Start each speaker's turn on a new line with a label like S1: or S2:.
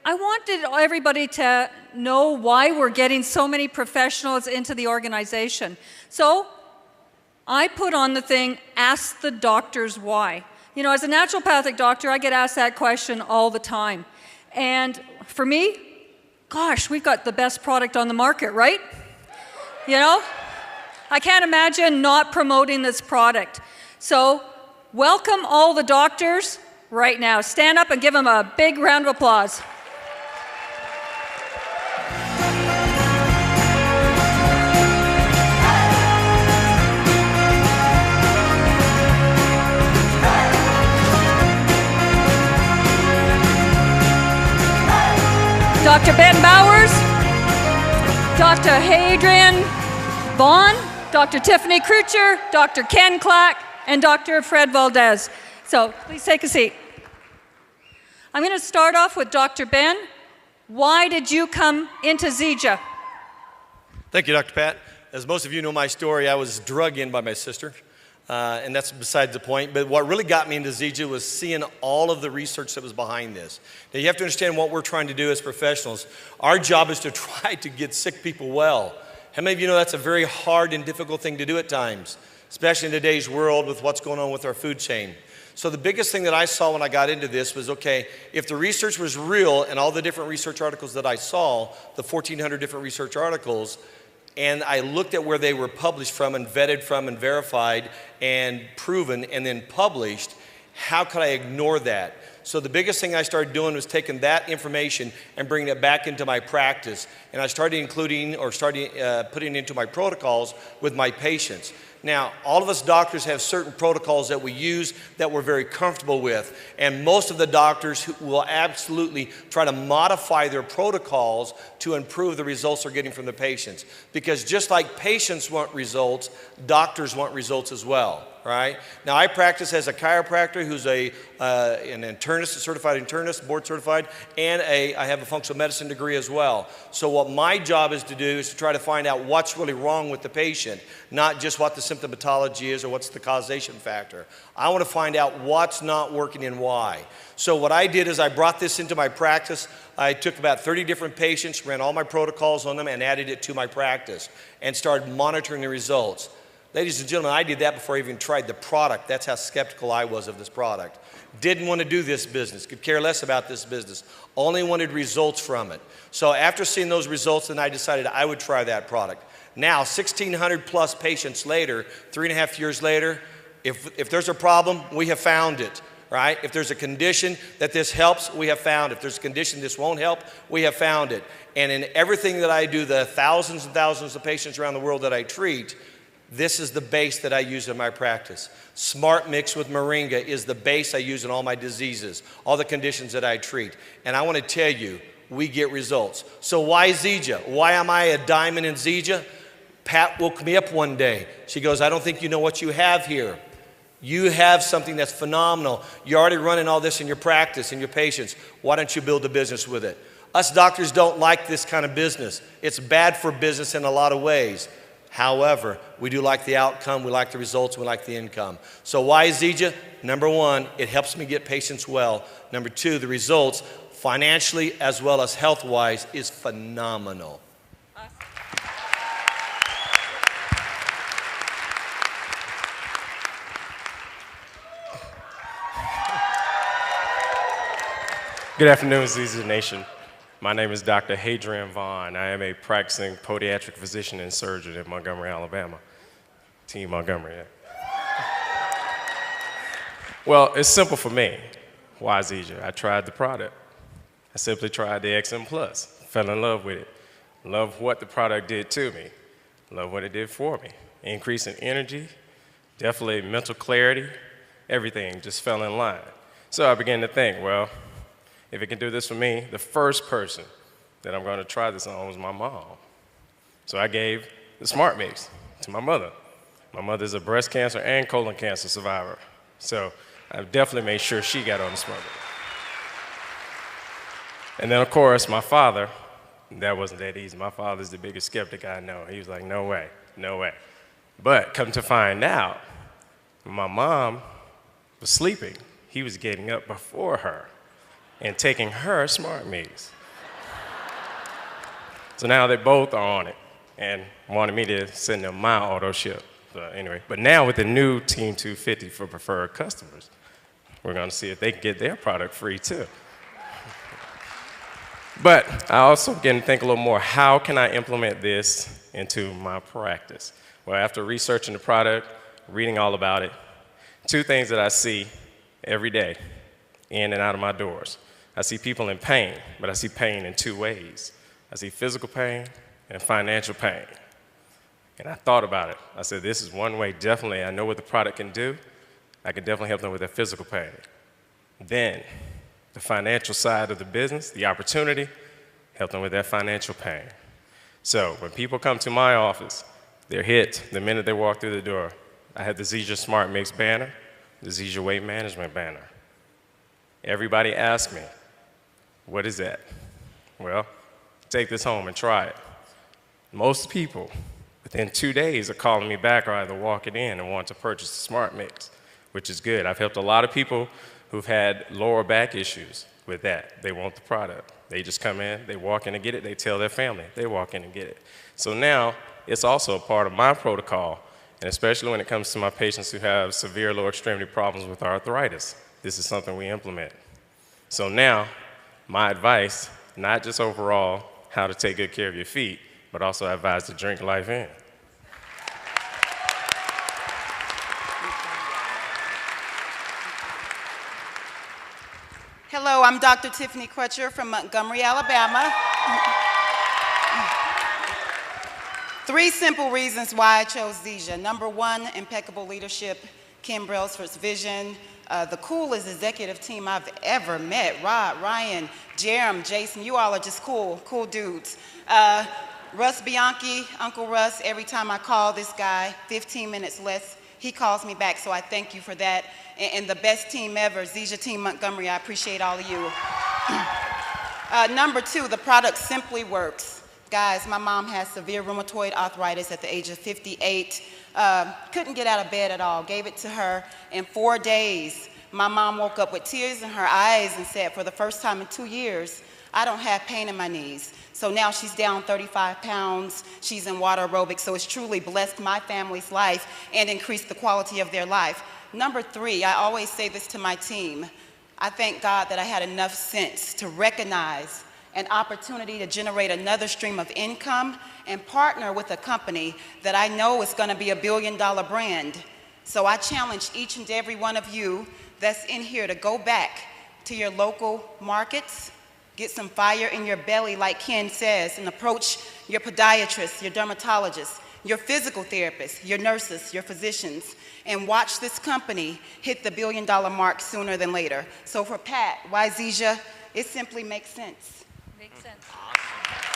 S1: I wanted everybody to know why we're getting so many professionals into the organization. So I put on the thing, ask the doctors why. You know, as a naturopathic doctor, I get asked that question all the time. And for me, gosh, we've got the best product on the market, right? You know, I can't imagine not promoting this product. So welcome all the doctors right now. Stand up and give them a big round of applause. Dr. Ben Bowers, Dr. Hadrian Vaughn, Dr. Tiffany Crucher, Dr. Ken Clack, and Dr. Fred Valdez. So please take a seat. I'm going to start off with Dr. Ben. Why did you come into Zija?
S2: Thank you, Dr. Pat. As most of you know my story, I was drug in by my sister, and that's besides the point. But what really got me into Zija was seeing all of the research that was behind this. Now, you have to understand what we're trying to do as professionals. Our job is to try to get sick people well. How many of you know that's a very hard and difficult thing to do at times, especially in today's world with what's going on with our food chain? So the biggest thing that I saw when I got into this was, okay, if the research was real and all the different research articles that I saw, the 1,400 different research articles, and I looked at where they were published from and vetted from and verified and proven and then published, how could I ignore that? So the biggest thing I started doing was taking that information and bringing it back into my practice. And I started including or putting it into my protocols with my patients. Now, all of us doctors have certain protocols that we use that we're very comfortable with. And most of the doctors will absolutely try to modify their protocols to improve the results they're getting from the patients. Because just like patients want results, doctors want results as well, right? Now, I practice as a chiropractor who's an internist, a certified internist, board certified, and I have a functional medicine degree as well. So what my job is to do is to try to find out what's really wrong with the patient, not just what the symptomatology is or what's the causation factor. I want to find out what's not working and why. So what I did is I brought this into my practice. I took about 30 different patients, ran all my protocols on them, and added it to my practice and started monitoring the results. Ladies and gentlemen, I did that before I even tried the product. That's how skeptical I was of this product. Didn't want to do this business, could care less about this business, only wanted results from it. So after seeing those results, then I decided I would try that product. Now, 1,600 plus patients later, 3.5 years later, if there's a problem, we have found it, right? If there's a condition that this helps, we have found it. If there's a condition this won't help, we have found it. And in everything that I do, the thousands and thousands of patients around the world that I treat, this is the base that I use in my practice. Smart Mix with Moringa is the base I use in all my diseases, all the conditions that I treat. And I want to tell you, we get results. So why Zija? Why am I a diamond in Zija? Pat woke me up one day. She goes, I don't think you know what you have here. You have something that's phenomenal. You're already running all this in your practice, in your patients. Why don't you build a business with it? Us doctors don't like this kind of business. It's bad for business in a lot of ways. However, we do like the outcome, we like the results, we like the income. So why Zija? Number one, it helps me get patients well. Number two, the results, financially as well as health-wise, is phenomenal.
S3: Good afternoon, Zija Nation. My name is Dr. Hadrian Vaughn. I am a practicing podiatric physician and surgeon in Montgomery, Alabama. Team Montgomery, yeah. Well, it's simple for me. Why Zija? I tried the product. I simply tried the XM Plus, fell in love with it. Love what the product did to me. Love what it did for me. Increase in energy, definitely mental clarity, everything just fell in line. So I began to think, well, if it can do this for me, the first person that I'm going to try this on was my mom. So I gave the Smart Mix to my mother. My mother's a breast cancer and colon cancer survivor. So I definitely made sure she got on the Smart Mix. And then, of course, my father, that wasn't that easy. My father's the biggest skeptic I know. He was like, no way, no way. But come to find out, when my mom was sleeping, he was getting up before her and taking her Smart Mix. So now they both are on it and wanted me to send them my auto ship. So anyway, but now with the new Team 250 for preferred customers, we're going to see if they can get their product free too. But I also begin to think a little more, how can I implement this into my practice? Well, after researching the product, reading all about it, two things that I see every day in and out of my doors. I see people in pain, but I see pain in two ways. I see physical pain and financial pain. And I thought about it. I said, this is one way, definitely, I know what the product can do. I can definitely help them with their physical pain. Then, the financial side of the business, the opportunity, help them with their financial pain. So when people come to my office, they're hit the minute they walk through the door. I have the Zija Smart Mix banner, the Zija Weight Management banner. Everybody asks me, what is that? Well, take this home and try it. Most people, within 2 days, are calling me back or either walking in and want to purchase the Smart Mix, which is good. I've helped a lot of people who've had lower back issues with that. They want the product. They just come in, they walk in and get it, they tell their family, they walk in and get it. So now, it's also a part of my protocol, and especially when it comes to my patients who have severe lower extremity problems with arthritis. This is something we implement. So now, my advice, not just overall how to take good care of your feet, but also I advise to drink life in.
S4: Hello, I'm Dr. Tiffany Crutcher from Montgomery, Alabama. 3 simple reasons why I chose Zija. Number 1, impeccable leadership, Kim Brailsford's vision, the coolest executive team I've ever met. Rod, Ryan, Jerem, Jason, you all are just cool dudes. Russ Bianchi, Uncle Russ, every time I call this guy, 15 minutes less, he calls me back, so I thank you for that. And the best team ever, Zija Team Montgomery, I appreciate all of you. Number 2, the product simply works. Guys, my mom has severe rheumatoid arthritis at the age of 58. Couldn't get out of bed at all. Gave it to her. In 4 days, my mom woke up with tears in her eyes and said, for the first time in 2 years, I don't have pain in my knees. So now she's down 35 pounds. She's in water aerobics, so it's truly blessed my family's life and increased the quality of their life. Number 3, I always say this to my team. I thank God that I had enough sense to recognize an opportunity to generate another stream of income and partner with a company that I know is going to be a billion-dollar brand. So I challenge each and every one of you that's in here to go back to your local markets, get some fire in your belly, like Ken says, and approach your podiatrist, your dermatologist, your physical therapist, your nurses, your physicians, and watch this company hit the billion-dollar mark sooner than later. So for Pat, why Zija? It simply makes sense.
S1: Makes sense.
S2: Awesome.